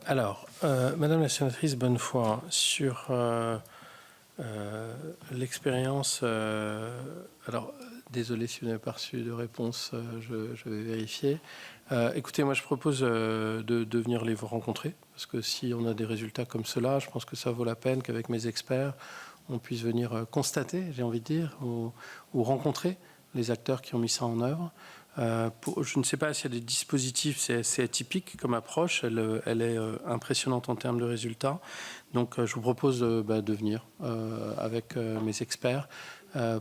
Alors, Madame la sénatrice Bonnefoy, sur l'expérience, alors désolé si vous n'avez pas reçu de réponse, je vais vérifier. Écoutez, moi je propose de venir les vous rencontrer, parce que si on a des résultats comme cela, je pense que ça vaut la peine qu'avec mes experts, on puisse venir constater, j'ai envie de dire, ou rencontrer les acteurs qui ont mis ça en œuvre. Je ne sais pas s'il y a des dispositifs, c'est atypique comme approche, elle est impressionnante en termes de résultats. Donc je vous propose de venir avec mes experts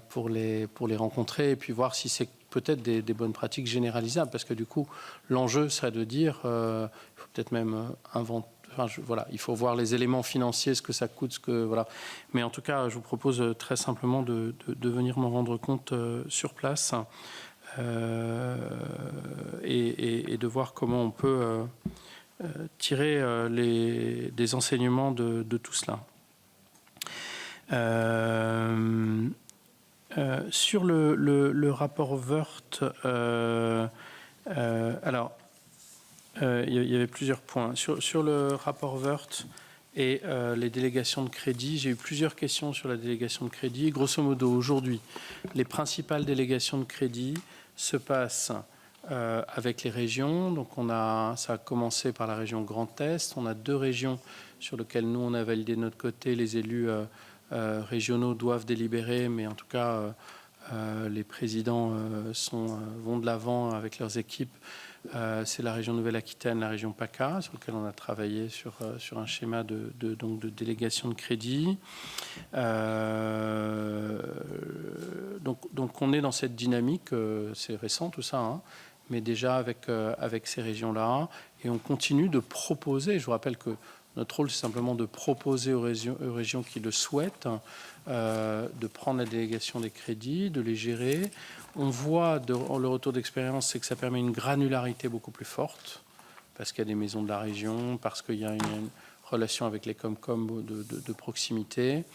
pour les rencontrer et puis voir si c'est peut-être des bonnes pratiques généralisables, parce que du coup l'enjeu serait de dire, il faut peut-être même inventer. Enfin, voilà, il faut voir les éléments financiers, ce que ça coûte, voilà. Mais en tout cas, je vous propose très simplement de venir m'en rendre compte sur place et de voir comment on peut tirer des enseignements de tout cela. Sur le rapport Woerth, alors, il y avait plusieurs points. Sur le rapport Woerth et les délégations de crédit, j'ai eu plusieurs questions sur la délégation de crédit. Grosso modo, aujourd'hui, les principales délégations de crédit se passent avec les régions. Donc, ça a commencé par la région Grand Est. On a 2 régions sur lesquelles nous, on a validé de notre côté. Les élus régionaux doivent délibérer, mais en tout cas, les présidents vont de l'avant avec leurs équipes. C'est la région Nouvelle-Aquitaine, la région PACA, sur laquelle on a travaillé sur un schéma de délégation de crédit. Donc on est dans cette dynamique, c'est récent tout ça, hein, mais déjà avec ces régions-là, et on continue de proposer. Je vous rappelle que notre rôle, c'est simplement de proposer aux régions qui le souhaitent de prendre la délégation des crédits, de les gérer. On voit, le retour d'expérience, c'est que ça permet une granularité beaucoup plus forte, parce qu'il y a des maisons de la région, parce qu'il y a une relation avec les Comcom de proximité.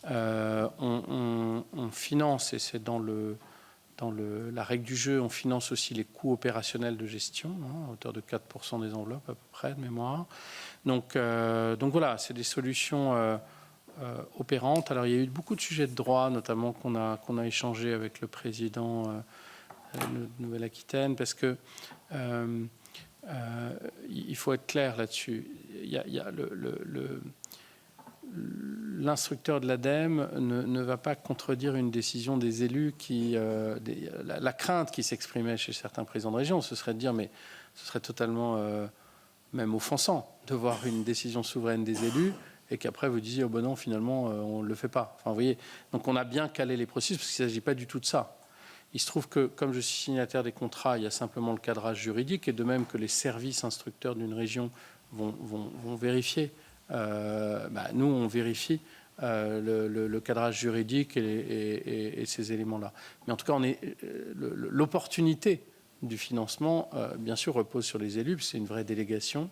On finance, et c'est dans la règle du jeu, on finance aussi les coûts opérationnels de gestion, hein, à hauteur de 4% des enveloppes à peu près de mémoire. Donc voilà, c'est des solutions opérantes. Alors il y a eu beaucoup de sujets de droit, notamment qu'on a échangé avec le président de Nouvelle-Aquitaine, parce que il faut être clair là-dessus. Il y a l'instructeur de l'ADEME ne va pas contredire une décision des élus la crainte qui s'exprimait chez certains présidents de région, ce serait de dire, mais ce serait totalement même offensant de voir une décision souveraine des élus et qu'après vous disiez, oh ben non, finalement, on ne le fait pas. Enfin, vous voyez, donc on a bien calé les processus parce qu'il ne s'agit pas du tout de ça. Il se trouve que, comme je suis signataire des contrats, il y a simplement le cadrage juridique, et de même que les services instructeurs d'une région vont vérifier. Nous, on vérifie le cadrage juridique et ces éléments-là. Mais en tout cas, l'opportunité du financement, bien sûr, repose sur les élus, c'est une vraie délégation,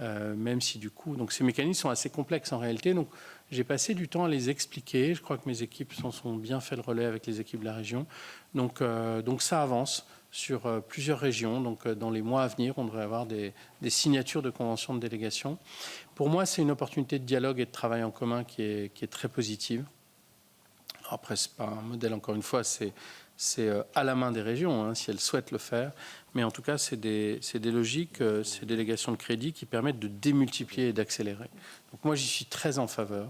même si du coup... Donc ces mécanismes sont assez complexes en réalité. Donc j'ai passé du temps à les expliquer. Je crois que mes équipes s'en sont bien fait le relais avec les équipes de la région. Donc ça avance sur plusieurs régions. Donc dans les mois à venir, on devrait avoir des signatures de conventions de délégation. Pour moi, c'est une opportunité de dialogue et de travail en commun qui est très positive. Après, ce n'est pas un modèle, encore une fois, c'est à la main des régions, hein, si elles souhaitent le faire. Mais en tout cas, c'est des logiques, ces délégations de crédit qui permettent de démultiplier et d'accélérer. Donc moi, j'y suis très en faveur.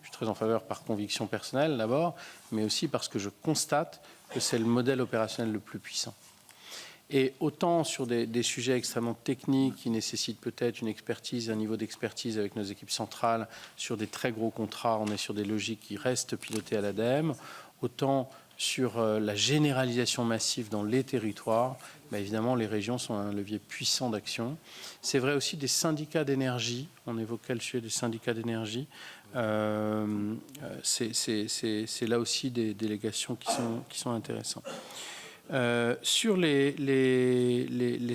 Je suis très en faveur par conviction personnelle d'abord, mais aussi parce que je constate que c'est le modèle opérationnel le plus puissant. Et autant sur des sujets extrêmement techniques qui nécessitent peut-être une expertise, un niveau d'expertise avec nos équipes centrales, sur des très gros contrats, on est sur des logiques qui restent pilotées à l'ADEME, autant sur la généralisation massive dans les territoires, évidemment, les régions sont un levier puissant d'action. C'est vrai aussi des syndicats d'énergie. On évoquait le sujet des syndicats d'énergie. C'est là aussi des délégations qui sont intéressantes. Sur les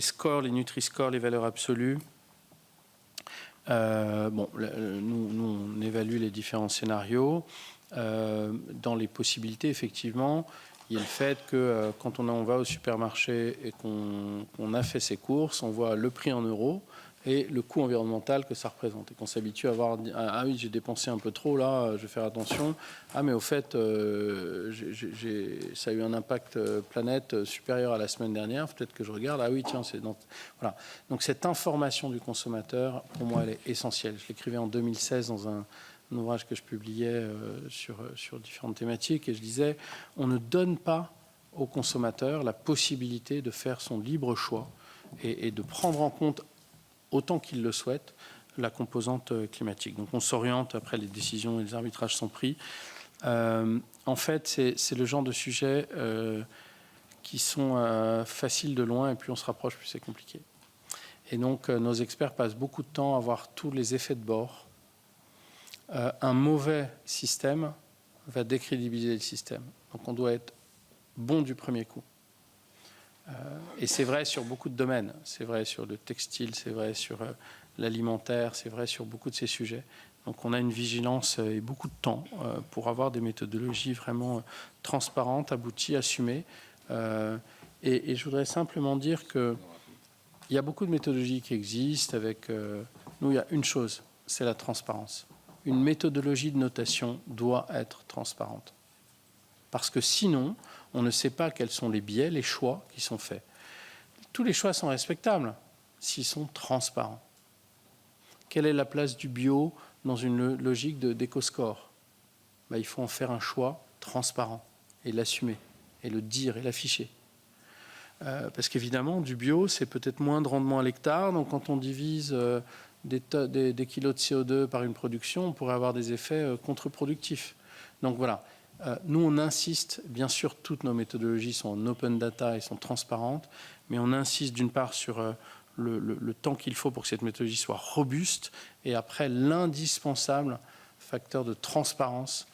scores, les Nutri-Scores, les valeurs absolues, nous, on évalue les différents scénarios. Dans les possibilités, effectivement, il y a le fait que quand on va au supermarché et qu'on a fait ses courses, on voit le prix en euros, et le coût environnemental que ça représente. Et qu'on s'habitue à voir, ah oui, j'ai dépensé un peu trop là, je vais faire attention. Ah mais au fait, ça a eu un impact planète supérieur à la semaine dernière, peut-être que je regarde, ah oui, tiens, c'est dans... Voilà. Donc cette information du consommateur, pour moi, elle est essentielle. Je l'écrivais en 2016 dans un ouvrage que je publiais sur différentes thématiques, et je disais, on ne donne pas au consommateur la possibilité de faire son libre choix et de prendre en compte, autant qu'il le souhaite, la composante climatique. Donc on s'oriente, après les décisions et les arbitrages sont pris. En fait, c'est le genre de sujets qui sont faciles de loin, et plus on se rapproche, plus c'est compliqué. Et donc nos experts passent beaucoup de temps à voir tous les effets de bord. Un mauvais système va décrédibiliser le système. Donc on doit être bon du premier coup. Et c'est vrai sur beaucoup de domaines. C'est vrai sur le textile, c'est vrai sur l'alimentaire, c'est vrai sur beaucoup de ces sujets. Donc on a une vigilance et beaucoup de temps pour avoir des méthodologies vraiment transparentes, abouties, assumées. Et je voudrais simplement dire qu'il y a beaucoup de méthodologies qui existent. Avec nous, il y a une chose, c'est la transparence. Une méthodologie de notation doit être transparente. Parce que sinon, on ne sait pas quels sont les biais, les choix qui sont faits. Tous les choix sont respectables s'ils sont transparents. Quelle est la place du bio dans une logique d'éco-score ? Il faut en faire un choix transparent et l'assumer, et le dire et l'afficher. Parce qu'évidemment, du bio, c'est peut-être moins de rendement à l'hectare. Donc quand on divise des kilos de CO2 par une production, on pourrait avoir des effets contre-productifs. Donc voilà. Nous, on insiste, bien sûr, toutes nos méthodologies sont en open data et sont transparentes, mais on insiste d'une part sur le temps qu'il faut pour que cette méthodologie soit robuste, et après l'indispensable facteur de transparence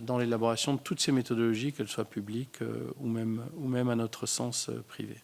dans l'élaboration de toutes ces méthodologies, qu'elles soient publiques ou même à notre sens privées.